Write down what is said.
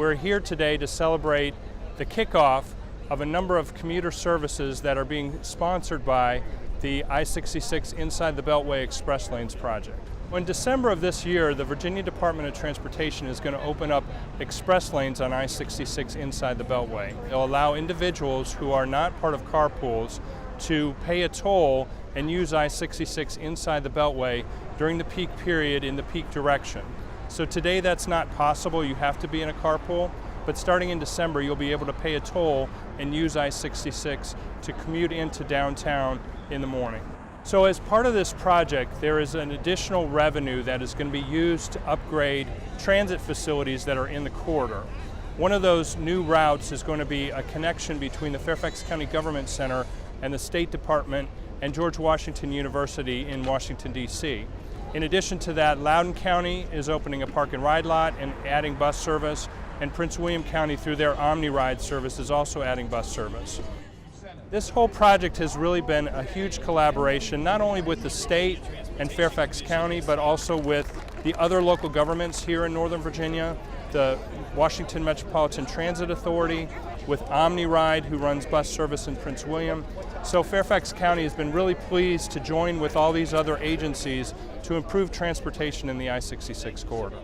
we're here today to celebrate the kickoff of a number of commuter services that are being sponsored by the I-66 Inside the Beltway Express Lanes project. In December of this year, the Virginia Department of Transportation is going to open up express lanes on I-66 inside the Beltway. They'll allow individuals who are not part of carpools to pay a toll and use I-66 inside the Beltway during the peak period in the peak direction. So today that's not possible, you have to be in a carpool, but starting in December you'll be able to pay a toll and use I-66 to commute into downtown in the morning. So as part of this project, there is an additional revenue that is going to be used to upgrade transit facilities that are in the corridor. One of those new routes is going to be a connection between the Fairfax County Government Center and the State Department and George Washington University in Washington, D.C. In addition to that, Loudoun County is opening a park and ride lot and adding bus service, and Prince William County, through their OmniRide service, is also adding bus service. This whole project has really been a huge collaboration, not only with the state and Fairfax County, but also with the other local governments here in Northern Virginia, the Washington Metropolitan Transit Authority, with OmniRide, who runs bus service in Prince William. So Fairfax County has been really pleased to join with all these other agencies to improve transportation in the I-66 corridor.